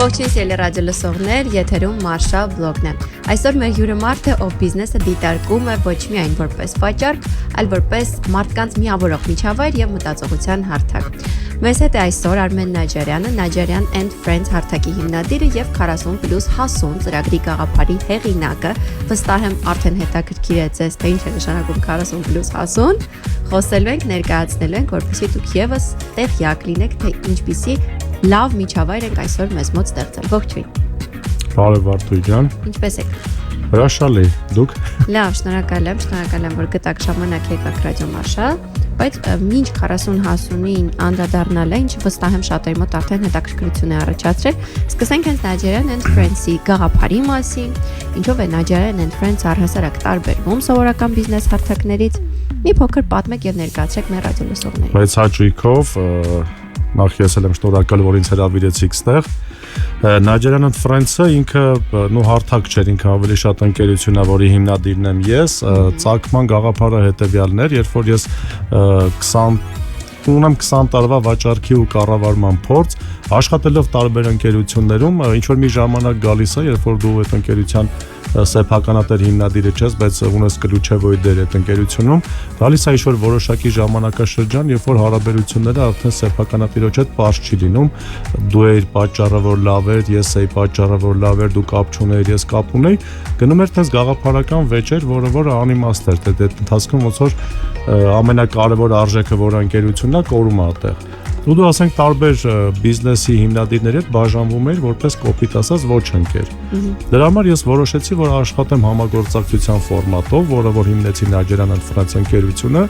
Ողջույն սիրելի ռադիո լսողներ, եթերում Մարշալ բլոգն է։ Այսօր մեր հյուրը մարդ է, ով բիզնեսը դիտարկում է ոչ միայն որպես վաճառք, այլ որպես մարդկանց միավորող միջավայր եւ մտածողության հարթակ։ Մեզ հետ է այսօր Արմեն Նաջարյանը, Nigerian and Friends հարթակի հիմնադիրը եւ 40+ հասուն ծրագրի գաղափարի հեղինակը։ Վստահ եմ արդեն հետաքրքիր է ձեզ, թե ինչ է նշանակում 40+ հասուն։ Խոսելու ենք, ներկայացնելու ենք, որպեսզի դուք եւս տեղյակ լինեք, թե ինչպիսի լավ միջավայր ենք այսօր մեզ մոտ ստեղծել։ Ողջույն։ Բարև Արտուր ջան։ Ինչպե՞ս եք։ Հրաշալի, դուք։ Լավ, շնորհակալ եմ, որ գտաք ժամանակ եկաք ռադիո Մարշալ, բայց մինչ 40 հասունին անդրադառնալ է, ինչը վստահ եմ շատերի մոտ արդեն հետաքրքրություն է առաջացրել։ Սկսենք հենց Nigerian and Friends-ի գաղափարի մասին, ինչով է Nigerian and Friends առհասարակ տարբերվում սովորական բիզնես հարթակներից։ Մի փոքր պատմեք եւ ներկայացրեք մեր ռադիո լսողներին։ Բայց հաճույքով նախ ես եմ շնորհակալ, որ ինձ հրավիրեցիք ստեղ։ Nigerian and Friends-ը ինքը հարթակ չէր, ինքը ավելի շատ ընկերություն է, որի հիմնադիրն եմ ես, ծագման գաղափարը հետևյալներ, երբ որ ես 20 տարվա վաճառքի ու կառավարման փորձ, աշխատելով տարբեր ընկերություններում, ինչ որ մի ժամանակ գալիս է, երբ որ դու այդ ընկերության սեփականատեր հիմնադիրը չես, բայց ունես կլուչևոյ դեր այդ ընկերությունում, գալիս է ինչ-որ որոշակի ժամանակաշրջան, երբ որ հարաբերությունները արդեն սեփականատիրոջ հետ պարզ չի լինում, դու էիր պատճառը, որ լավ էր, ես էի պատճառը, որ լավ էր, դու կապ չունեիր, ես կապ ունեի, գնում էր տես գաղափարական վեճեր, որը անիմաստ էր, այդ ընթացքում ոնց որ ամենակարևոր արժեքը, որ ընկերությունն է, կորում է այդտեղ։ Ու դու ասենք տարբեր բիզնեսի հիմնադիրների հետ բաժանվում էր որպես կոպիտ ասած ոչ ընկեր։ Դրա համար ես որոշեցի, որ աշխատեմ համագործակցության ֆորմատով, որը որ հիմնեցի Nigerian and Friends ընկերությունը,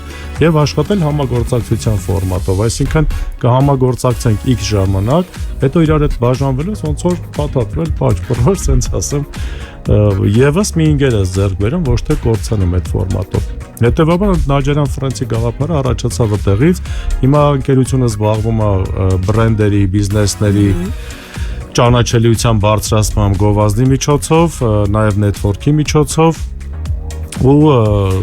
եւ աշխատել համագործակցության ֆորմատով, այսինքն կհամագործակցենք X ժամանակ, հետո իրար հետ բաժանվելուց ոնց որ փաթաթվել, պաճ-պռոր, sense ասեմ, եւս մի ինգերս ձեռք բերեմ, ոչ թե կորցնում այդ ֆորմատով։ Հետևաբար Nigerian Friends-ի գաղափարը առաջացավ այդտեղից։ Հիմա ընկերությունը զբաղվում է բրենդերի, բիզնեսների ճանաչելիության բարձրացման գովազդի միջոցով, նաև նետվորքի միջոցով ու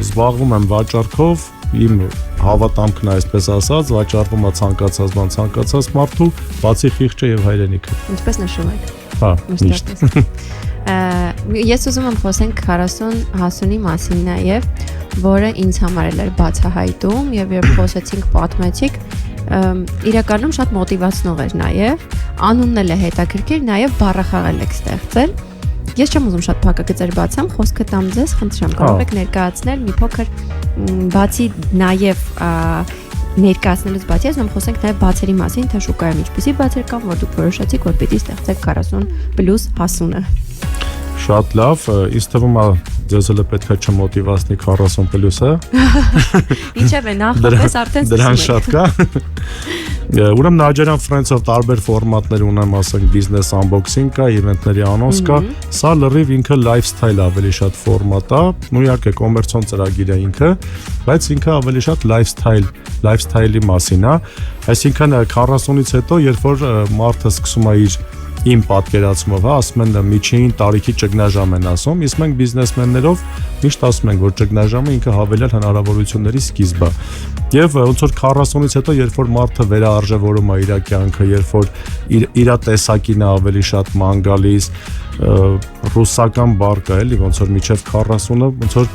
զբաղվում եմ վաճառքով, իմ հավատամքն է այսպես ասած, վաճառվում է ցանկացած բան, ցանկացած մարդու, բացի խիղճը եւ հայրենիքը։ Ինչպես նշում եք։ Հա, միշտ։ Ես ուզում եմ խոսենք 40 հասունի մասին նաև, որը ինձ համար էր բացահայտում եւ երբ խոսեցինք, պատմեցիք, իրականում շատ մոտիվացնող էր նաև, անունն էլ է հետաքրքիր, նաև բառախաղել եք ստեղծել։ Ես չեմ ուզում շատ փակագծեր բացեմ, խոսքը տամ ձեզ, խնդրեմ, կարող եք ներկայացնել մի փոքր բացի նաև ներկայացնելուց բացի, ասում խոսենք նաև բացերի մասին, թե շուկայում ինչպիսի բացեր կան, որ դուք որոշեցիք, որ պիտի ստեղծեք 40+ հասունը։ Շատ լավ, ինձ թվում է ձեզ էլ պետք է չմոտիվացնի 40+-ը։ Ինչև է, նախապես արդեն դրան շատ կա։ Ուրեմն Nigerian Friends-ով տարբեր ֆորմատներ ունեմ, ասենք բիզնես unboxing կա, իվենտների անոնց կա, սա լրիվ ինքը lifestyle ավելի շատ ֆորմատ է, ու իհարկե կոմերցիոն ծրագիր է ինքը, բայց ինքը ավելի շատ lifestyle-ի մասին է, այսինքն 40-ից հետո, երբ որ մարդը սկսում է իր իմ պատկերացումով, հա, ասում են միջին տարիքի ճգնաժամ են ասում, իսկ մենք բիզնեսմեններով միշտ ասում ենք, որ ճգնաժամը ինքը հավելյալ հնարավորությունների սկիզբը։ Եվ ոնց որ 40-ից հետո, երբ որ մարդը վերարժևորում է իր կյանքը, երբ որ իր տեսակին է ավելի շատ ման գալիս, ռուսական բառ կա էլի, ոնց որ միջև 40-ը, ոնց որ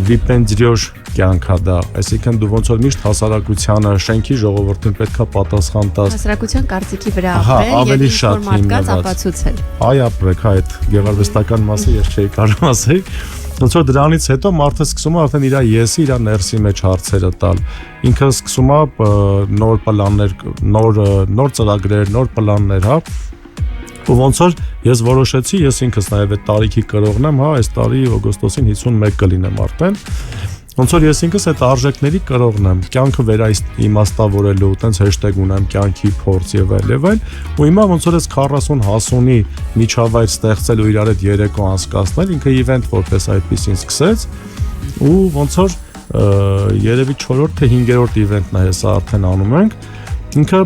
վիպենդրյոշ կյանք է դա, այսինքն դու ոնց որ միշտ հասարակությանը, շենքի ժողովրդին պետքա պատասխան տաս։ Հասարակության կարծիքի վրա ապրել եւ ինֆորմատկած ապացուցել։ Այ ապրեք, հա, այդ գեղարվեստական մասը ես չէի կարող ասել։ Ոնց որ դրանից հետո մարդը սկսում է արդեն իր եսի, իր ներսի մեջ հարցերը տալ։ Ինքը սկսում է նոր պլաններ, նոր ծրագրեր, նոր պլաններ, հա։ Ու ոնց որ ես որոշեցի, ես ինքս նաև այդ տարիքի կրողն եմ, հա, այս տարի օգոստոսին 51 կլինեմ արդեն։ Ոնց որ ես ինքս այդ արժեքների կրողն եմ, կյանքը վերաիմաստավորելու, տենց հեշտեգ ունեմ, կյանքի փորձ եւ այլ, ու հիմա ոնց որ այս 40 հասունի միջավայր ստեղծել ու իրար հետ երեկո անցկացնել, ինքը իվենտ որպես այդպեսին սկսեց, ու ոնց որ երևի 4-րդ թե 5-րդ իվենտն է, հեսա արդեն անում ենք, ինքը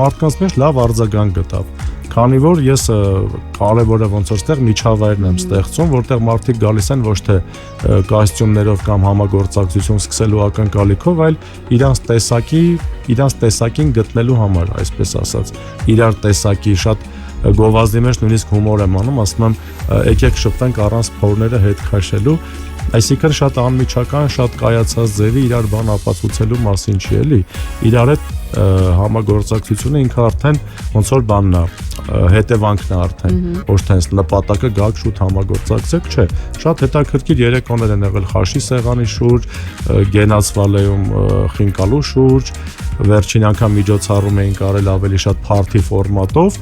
մարդկանց մեջ լավ արձագանք գտավ։ Քանի որ ես կարևորը ոնց որ ստեղ միջավայրն եմ ստեղծում, որտեղ մարդիկ գալիս են ոչ թե կոստյումներով կամ համագործակցություն սկսելու ակնկալիքով, այլ իրանց տեսակին գտնելու համար, այսպես ասած, իրար տեսակի շատ գովազդի մեջ նույնիսկ հումոր եմ անում, ասում եմ եկեք շփվենք առանց փորները հետ քաշելու, այսինքն շատ անմիջական, շատ կայացած ձևի իրար բան ապացուցելու մասին չի էլի, իրար հետ համագործակցությունը ինքը արդեն ոնց որ բանն է, հետևանքն է արդեն, ոչ թե նպատակը գաք շուտ համագործակցեք, չէ, շատ հետաքրքիր երեկոներ են եղել խաշի սեղանի շուրջ, գենացվալեում խինկալու շուրջ, վերջին անգամ միջոցառում էինք արել ավելի շատ party ֆորմատով,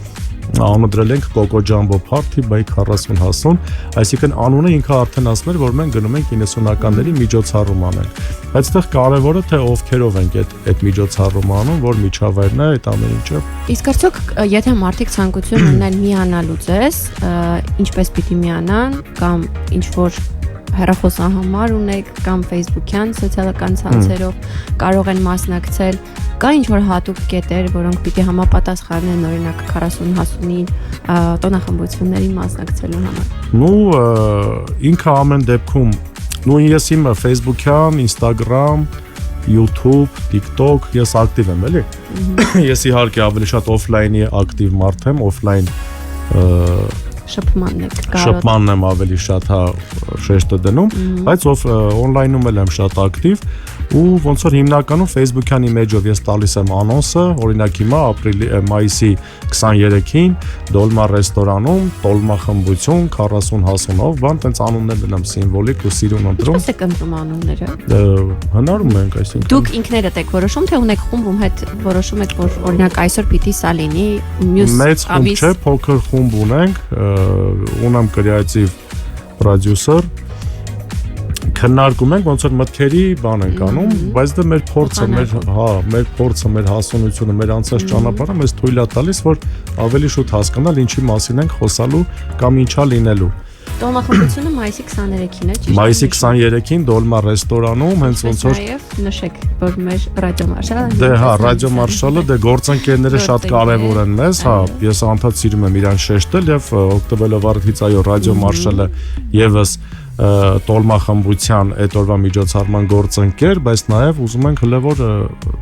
անունադրել ենք Coco Jumbo Party by 40 հասուն, այսինքն անունը ինքը արդեն ասում էր, որ մենք գնում ենք 90-ականների միջոցառում անենք, բայց այդտեղ կարևորը թե ովքերով ենք այդ միջոցառումը անում, որ միջավայրն է այդ ամեն ինչը։ Իսկ արդյոք եթե մարդիկ ցանկություն ունեն միանալու ձեզ, ինչպես պիտի միանան կամ ինչ որ հեռախոսահամար ունեք կամ Facebook-յան սոցիալական ցանցերով կարող են մասնակցել, կա ինչ որ հատուկ կետեր, որոնք պիտի համապատասխանեն օրինակ 40 հասունի տոնախմբություններին մասնակցելու համար։ Ինքը ամեն դեպքում ես իմ Facebook-յան, Instagram, YouTube, TikTok ես ակտիվ եմ, էլի։ Ես իհարկե ավելի շատ օֆլայնի ակտիվ մարդ եմ, օֆլայն շփմանն եմ ավելի շատ շեշտը դնում, բայց օնլայնում էլ եմ շատ ակտիվ ու ոնց որ հիմնականում Facebook-յան իմեջով ես տալիս եմ անոնսը, օրինակ հիմա մայիսի 23-ին Դոլմա ռեստորանում, Տոլմա խմբություն, 40 հասունով, բան տենց անուններ դնեմ սիմվոլիկ ու սիրուն ընտրում։ Ինչպես եք ընտրում անունները։ Հնարում ենք, այսինքն։ Դուք ինքներդ եք որոշում, թե ունեք խումբում հետ որոշում եք, որ օրինակ այսօր պիտի սա լինի, մյուս մեծ խումբ չէ, փոքր խումբ ունենք, ունեմ կրեատիվ պրոդյուսեր, քննարկում ենք ոնց որ մտքերի բան ենք անում, բայց դա մեր փորձը, մեր փորձը, մեր հասունությունը, մեր անցած ճանապարհը մեզ թույլ է տալիս, որ ավելի շուտ հասկանալ ինչի մասին ենք խոսալու կամ ինչա լինելու։ Տոլմա խմբությունը մայիսի 23-ին է, ճիշտ։ Մայիսի 23-ին Դոլմա ռեստորանում, հենց ոնց որ նաև նշեք, որ մեր ռադիոմարշալը։ Դե հա, ռադիոմարշալը, դե գործընկերները շատ կարևոր են մեզ, հա, ես անդադ սիրում եմ իրան շեշտել եւ օգտվելով արդից այո ռադիոմարշալը եւս Տոլմա խմբության այդ օրվա միջոցառման գործընկեր, բայց նաև ուզում ենք հələ որ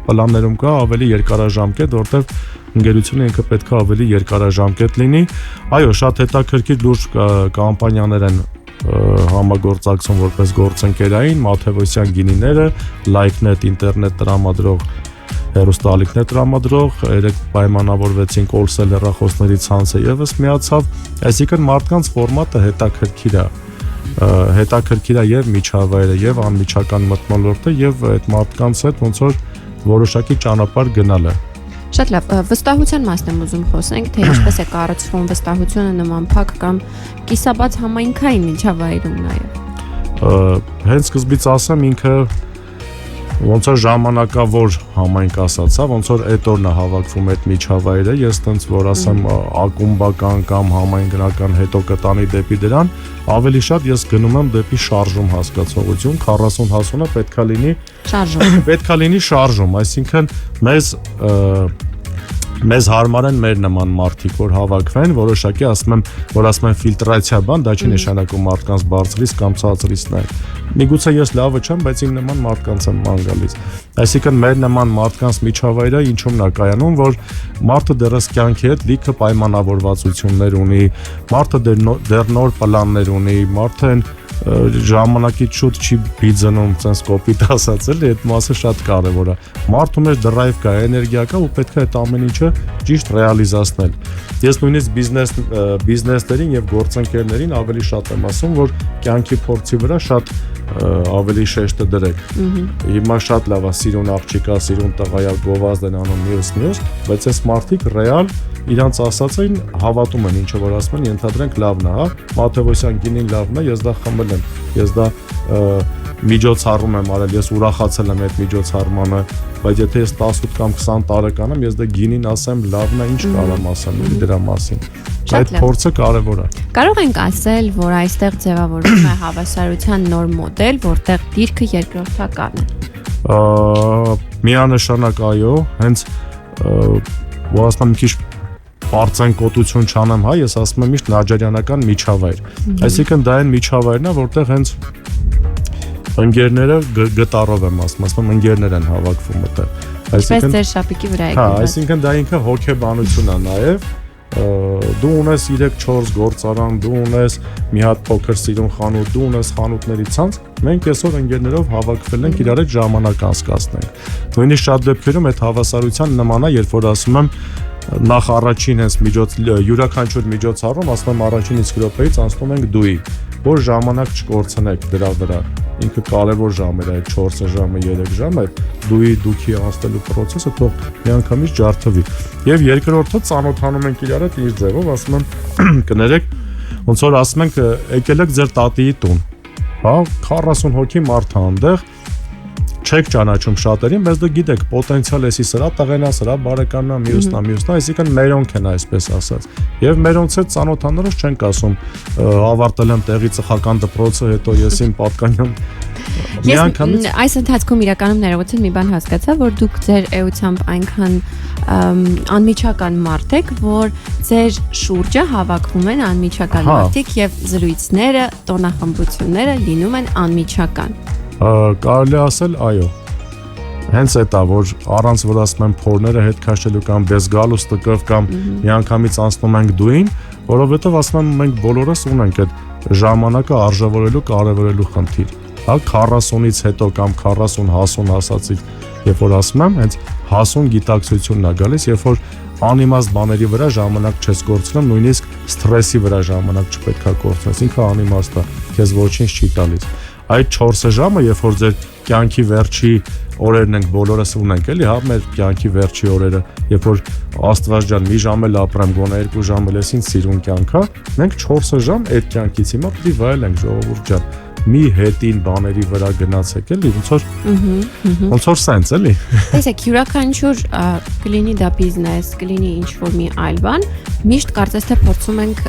պլաններում կա ավելի երկարաժամկետ, որտեղ ընկերությունը ինքը պետք է ավելի երկարաժամկետ լինի։ Այո, շատ հետաքրքիր լուրջ կամպանիաներ են համագործակցում որպես գործընկերային, Մաթևոսյան գինիները, Like.net ինտերնետ տրամադրող հեռուստաալիքներ տրամադրող, երեք պայմանավորվեցին կոլսել հեռախոսների ցանցը եւս միացավ, այսինքն մարդկանց ֆորմատը հետաքրքիր է եւ միջավայրը եւ անմիջական մթնոլորտը եւ այդ մարդկանց հետ ոնց որ որոշակի ճանապարհ գնալը։ Շատ լավ, վստահության մասն եմ ուզում խոսենք, թե ինչպես է կառուցվում վստահությունը նման փակ կամ կիսաբաց համայնքային միջավայրում նաեւ։ Հենց սկզբից ասեմ ինքը ոնց որ ժամանակավոր համայնք ասացա, ոնց որ այդ օրն է հավաքվում այդ միջավայրը, ես տենց որ ասեմ ակումբական կամ համայնքական հետո կտանի դեպի դրան, ավելի շատ ես գնում եմ դեպի շարժում հասկացողություն, 40 հասունը պետքա լինի շարժում։ Պետքա լինի շարժում, այսինքն մեզ հարմար են մեր նման մարդիկ, որ հավաքվեն, որոշակի ասում եմ ֆիլտրացիա բան, դա չի նշանակում մարդկանց բարձրից կամ ցածրից նայել։ Միգուցե ես լավը չեմ, բայց իմ նման մարդկանց եմ ման գալիս։ Այսինքն մեր նման մարդկանց միջավայրը ինչումն է կայանում, որ մարդը դեռս կյանքի հետ լիքը պայմանավորվածություններ ունի, մարդը դեռ նոր պլաններ ունի, մարդը ժամանակից շուտ չի բիզնում, ցենց կոպիտ ասած էլի, այդ մասը շատ կարևոր է։ Մարդու մեջ դրայվ կա, էներգիա կա ու պետք է այդ ամեն ինչը ճիշտ ռեալիզացնել։ Ես նույնիսկ բիզնեսներին եւ գործընկերներին ավելի շատ եմ ասում, որ կյանքի փորձի վրա շատ ավելի շեշտը դրեք։ Հիմա շատ լավ է, սիրուն աղջիկա, սիրուն տղայա, գովազդ են անում մյուս, բայց այս մարդիկ ռեալ իրանց ասածին հավատում են, ինչը որ ասում են, ենթադրենք լավն է, հա, Մաթևոսյան գինին լավն է, ես դա խմել եմ, ես դա միջոցառում եմ արել, ես ուրախացել եմ այդ միջոցառմանը, բայց եթե ես 18 կամ 20 տարեկան եմ, ես դա գինին ասեմ, լավն է, ինչ կարամ ասեմ դրա մասին։ Այդ փորձը կարևոր է։ Կարող ենք ասել, որ այստեղ ձևավորվում է հավասարության նոր մոդել, որտեղ դիրքը երկրորդական է։ Միանշանակ այո, հենց որ ասում եմ քիչ բարձրանկոտություն չանեմ, հա, ես ասում եմ միշտ նաջարյանական միջավայր։ Այսինքն դա այն միջավայրն է, որտեղ հենց ընկերները գտարով եմ ասում ընկերներ են հավաքվում այդտեղ։ Այսինքն ձեր շապիկի վրա եք։ Հա, այսինքն դա ինքը հոգեբանություն է նաև, դու ունես 3-4 գործարան, դու ունես մի հատ փոքր սիրուն խանութ, դու ունես խանութների ցանց, մենք այսօր ընկերներով հավաքվել ենք իրար հետ ժամանակ անցկացնենք։ Նույնիսկ շատ դեպքերում այդ հավասարության նման է, երբ որ ասում եմ նախ առաջին հենց յուրաքանչյուր միջոցառում ասում եմ առաջին 5 րոպեից անցնում ենք դուի, որ ժամանակ չկորցնեք դրա վրա։ Ինքը կարևոր ժամեր է, 4 ժամը, 3 ժամը, դուքի անցնելու process-ը թող միանգամից ջարդվի։ Եվ երկրորդը ծանոթանում ենք իրար հետ իր ձևով, ասում եմ կներեք, ոնց որ ասում ենք եկել եք ձեր տատիի տուն, հա, 40 հոգի մարդ է այնտեղ, չեք ճանաչում շատերին, բայց դու գիտեք պոտենցիալ էսի սրա տղենա, սրա բարեկամնա, մյուսնա, այսինքն մերոնք են այսպես ասած։ Եվ մերոնց հետ ծանոթանալուց չենք ասում ավարտել եմ տեղի ծխական դպրոցը, հետո ես իմ պատկանյամ Ես այս ընթացքում իրականում ներողություն մի բան հասկացա, որ դուք ձեր էությամբ այնքան անմիջական մարդ եք, որ ձեր շուրջը հավաքվում են անմիջական մարդիկ եւ զրույցները, տոնախմբությունները լինում են անմիջական։ Կարելի ասել, այո։ Հենց էտա, որ առանց որ ասում եմ փորները հետ քաշելու կամ bez գալուստը կամ միանգամից անցնում ենք դուին, որովհետեւ ասում եմ մենք բոլորս ունենք այդ ժամանակը արժևորելու, կարևորելու խնդիր։ Հա 40-ից հետո կամ 40 հասուն ասացիք, երբ որ ասում եմ, հենց հասուն գիտակցությունն է գալիս, երբ որ անիմաստ բաների վրա ժամանակ չես կորցնում, նույնիսկ սթրեսի վրա ժամանակ չպետք է կորցնես, ինքը անիմաստ է, քեզ ոչինչ չի տալիս։ Այդ 4 ժամը, երբ որ ձեր կյանքի վերջի օրերն ենք բոլորս ունենք, էլի, հա, մեր կյանքի վերջի օրերը, երբ որ Աստված ջան, մի ժամ էլ ապրեմ, գոնե 2 ժամ էլ էսին սիրուն կյանք է, մենք 4 ժամ այդ կյանքից հիմա պիտի վայելենք, ժողովուրդ ջան։ Մի հետին բաների վրա գնացեք էլի, ոնց որ սենց էլի։ Տեսեք, յուրաքանչյուր կլինի դա բիզնես, կլինի ինչ-որ մի այլ բան, միշտ կարծես թե փորձում ենք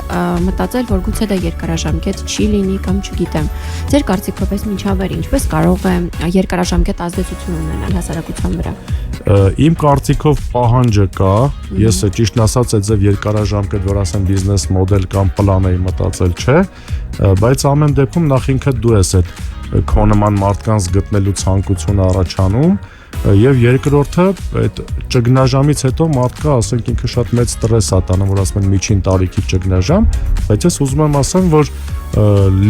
մտածել, որ գուցե դա երկարաժամկետ չի լինի կամ չգիտեմ։ Ձեր կարծիքով էս միջավայրը ինչպես կարող է երկարաժամկետ ազդեցություն ունենալ հասարակության վրա։ Իմ կարծիքով պահանջը կա, ես ճիշտն ասած այդ ձև երկարաժամկետ, որ ասեմ բիզնես մոդել կամ պլան էի մտածել, չէ, բայց ամեն դեպքում նախ ինքդ դու ես այդ քո նման մարդկանց գտնելու ցանկությունը առաջանում եւ երկրորդը այդ ճգնաժամից հետո մարդկա ասենք ինքը շատ մեծ ստրես է տանում, որ ասում են միջին տարիքի ճգնաժամ, բայց ես ուզում եմ ասեմ, որ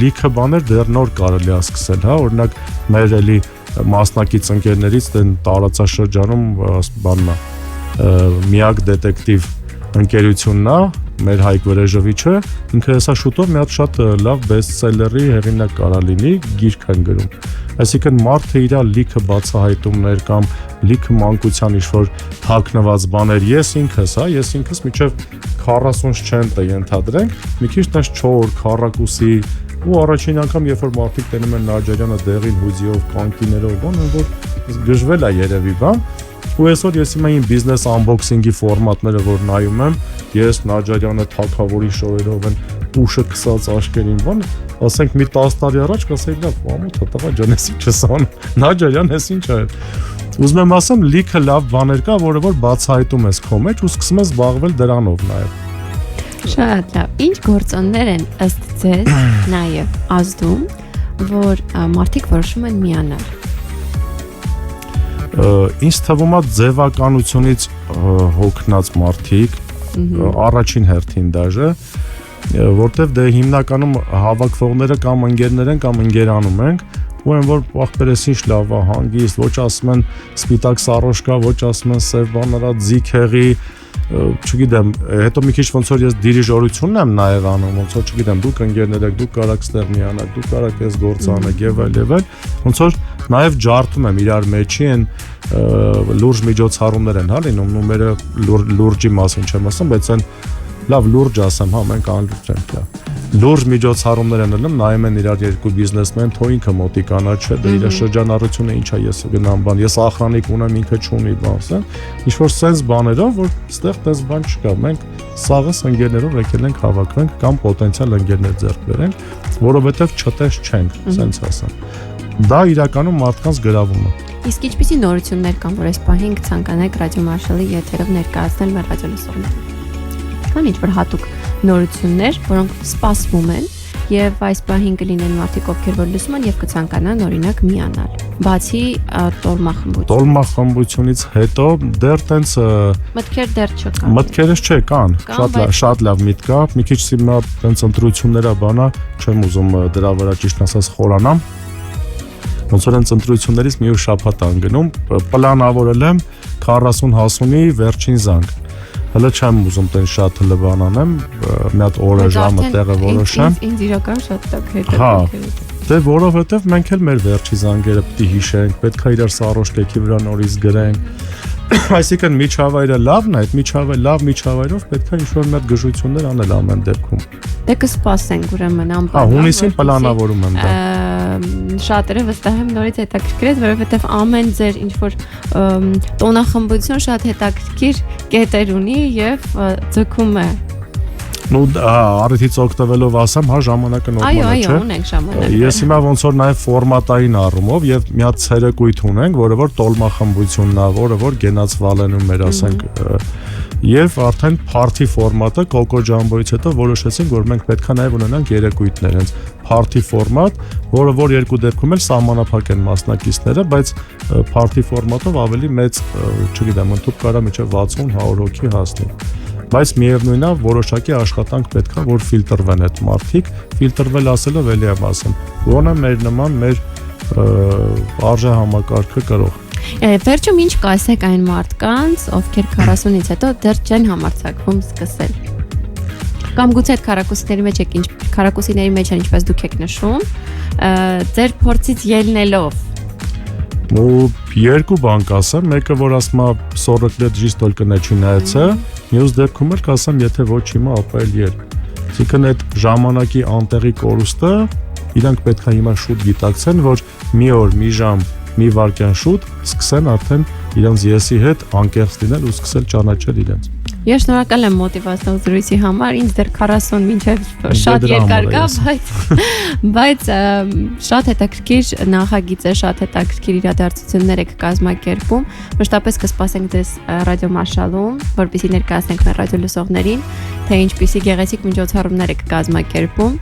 լիքը բաներ դեռ նոր կարելի է սկսել, հա, օրինակ մեր էլի մասնակից ընկերներից դեն տարածաշրջանում բանն է միակ դետեկտիվ ընկերությունն է մեր Հայկ Վրեժովիչը, ինքը հեսա շուտով մի հատ շատ լավ բեսթսելերի հեղինակ կարա լինի, գիրք են գրում։ Այսինքն մարդը իր լիքը բացահայտումներ կամ լիքը մանկության ինչ-որ թաքնված բաներ, ես ինքս մինչև 40 չենտը ենթադրենք, մի քիչ տես 4 քառակուսի ու առաջին անգամ երբ որ մարդիկ տենում են Նաջարյանը դեղին հուզիով, կանկիներով, բան, որ գժվել է երևի, բան։ Ու այսօր ես իմ այն բիզնես անբոքսինգի ֆորմատները որ նայում եմ, ես Նաջարյանը թակավորի շոուերով են ուշը քսած աշկերին, բան, ասենք մի 10 տարի առաջ կասեի լավ, ամոթ տղա ջան, էս ինչ ես անում, Նաջարյան, էս ինչ է։ Ուզում եմ ասեմ, լիքը լավ բաներ կա, որը որ բացահայտում ես քո մեջ ու սկսում ես զբաղվել դրանով նաև։ Շատ լավ։ Ինչ գործոններ են ըստ ձեզ նաև ազդում, որ մարդիկ որոշում են միանալ։ Ինձ թվում է ձևականությունից հոգնած մարդիկ առաջին հերթին դաժե, որտեվ դե հիմնականում հավաքվողները կամ ընկերներ են կամ ընկերանում ենք, ու են որ ախպերես ինչ լավ է, հանգիստ, ոչ ասում են սպիտակ սարոշկա, ոչ ասում են սև բաներա, ձիգ-հեղի, չգիտեմ, հետո մի քիչ ոնց որ ես դիրիժորությունն եմ նաև անում, ոնց որ չգիտեմ, դուք ընկերներ եք, դուք կարաք ստեղ միանալ, դուք կարաք այս գործ անեք եւ այլ, ոնց որ նաև ջարդում եմ իրար մեջի են լուրջ միջոցառումներ են, հա, լինում, նումերը լուրջի մասին չեմ ասում, բայց այն լավ լուրջ ասեմ, հա, մենք անլուրջ ենք, լավ։ Լուրջ միջոցառումներ են ելնում, նայում են իրար երկու բիզնեսմեն, թո ինքը մոտիկանա չէ, դե իր շրջանառությունը ինչա ես գնամ բան, ես ախրանիկ ունեմ, ինքը չունի բան, ասեմ, ինչ որ sense բաներով, որ ստեղ տես բան չկա, մենք սաղս ընկերներով եկել ենք հավաքվենք կամ պոտենցիալ ընկերներ ձեռք բերենք, որովհետև չտես չենք, sense ասեմ։ Դա իրականում մարդկանց գրավում է։ Իսկ ինչպիսի նորություններ կան, որ այս պահին կցանկանայիք Ռադիո Մարշալի եթերով ներկայացնել մեր ռադիոլսողներին։ Կան ինչ-որ հատուկ նորություններ, որոնք սպասվում են եւ այս պահին կլինեն մարդիկ, ովքեր որ լսում են եւ կցանկանան օրինակ միանալ։ Բացի տոլմախմբությունից հետո դեռ տենց մտքեր դեռ չկան։ Մտքերս չէ կան, շատ լավ միտք կա, մի քիչ հիմա տենց ընտրությունները բանա, չեմ ուզում դրա վրա ճիշտ ասած խորանամ։ Ոնց որ հենց ընտրություններից մի օր շաբաթ ան գնում, պլանավորել եմ 40 հասունի վերջին զանգ։ Հələ չեմ ուզում տեն շատ հլվանանեմ, մի հատ օրը ժամը տեղը որոշեմ։ Ինձ իրական շատ տակ հետաքրքիր է։ Դե որովհետև մենք էլ մեր վերջի զանգերը պետք է հիշենք, պետք է իրար սարոշ կեքի վրա նորից գրենք։ Այսինքն միջավայրը լավն է, այդ լավ միջավայրով պետք է ինչ-որ մի հատ գժություններ անել ամեն դեպքում։ Դե կսպասենք ուրեմն անպայման։ Հունիսին պլանավորում եմ դա։ Շատերը վստահ եմ նորից հետաքրքրեց, որովհետև ամեն ձեր ինչ-որ տոնախմբություն շատ հետաքրքիր կետեր ունի եւ ձգում է։ Ну առիթից օգտվելով ասեմ, հա ժամանակը նորմալ է, չէ։ Այո, ունենք ժամանակ։ Ես հիմա ոնց որ նաև ֆորմատային առումով եւ մի հատ ցերեկույթ ունենք, որը որ տոլմախմբությունն է, որը որ գենացվալենում մեր ասենք եւ արդեն party ֆորմատը Coco Jumbo-ից հետո որոշեցինք, որ մենք պետքա նաև ունենանք երեկույթներ, հենց party ֆորմատ, որը որ երկու դեպքում էլ սահմանափակ են մասնակիցները, բայց party ֆորմատով ավելի մեծ, չգիտեմ, ընդհանուր կարա միջև 60-100 հոգի հասնի։ Բայց միևնույնն է, որոշակի աշխատանք պետք է, որ ֆիլտրվեն այդ մարդիկ, ֆիլտրվել ասելով էլի եմ ասում, ոնը մեր նման մեր արժե համակարգը կրող։ Վերջում ինչ կասեք այն մարդկանց, ովքեր 40-ից հետո դեռ չեն համարձակվում սկսել։ Կամ գուցե այդ քառակուսիների մեջ են, ինչպես դուք եք նշում, ձեր փորձից ելնելով։ Ու երկու բան կասեմ, մեկը որ ասում է 40 лет жизнь только начинается, մյուս դեպքում էլ կասեմ, եթե ոչ հիմա, ապա էլ ել։ Այսինքն այդ ժամանակի անտեղի կորուստը իրանք պետք է հիմա շուտ գիտակցեն, որ մի օր, մի ժամ, մի վայրկյան շուտ սկսեն արդեն իրենց եսի հետ անկեղծ լինել ու սկսել ճանաչել իրենց։ Ես շնորհակալ եմ մոտիվացնող զրույցի համար, ինձ դեռ 40 մինչև շատ երկար գա, բայց շատ հետաքրքիր նախագիծ է, շատ հետաքրքիր իրադարձություններ եք կազմակերպում։ Մշտապես կսպասենք ձեզ ռադիո Մարշալում, որպեսզի ներկայացնենք մեր ռադիո լսողներին, թե ինչպիսի գեղեցիկ միջոցառումներ եք կազմակերպում։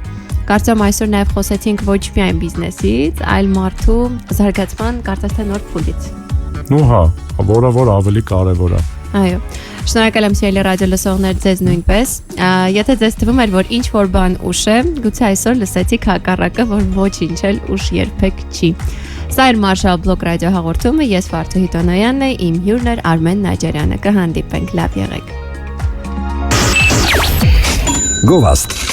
Կարծում այսօր նաև խոսեցինք ոչ միայն բիզնեսից, այլ մարդու զարգացման, կարծես թե նոր փուլից։ Ну հա, որը որ ավելի կարևոր է։ Այո։ Շնորհակալ եմ սիրելի ռադիո լսողներ, ձեզ նույնպես։ Եթե ձեզ թվում էր, որ ինչ որ բան ուշ է, գուցե այսօր լսեցիք հակառակը, որ ոչինչ էլ ուշ երբեք չի։ Սա էր Marshall Blog ռադիո հաղորդումը, ես Վարդուհի Տոնոյանն եմ, իմ հյուրն էր Արմեն Նաջարյանը։ Կհանդիպենք, լավ եղեք։ Գովաստ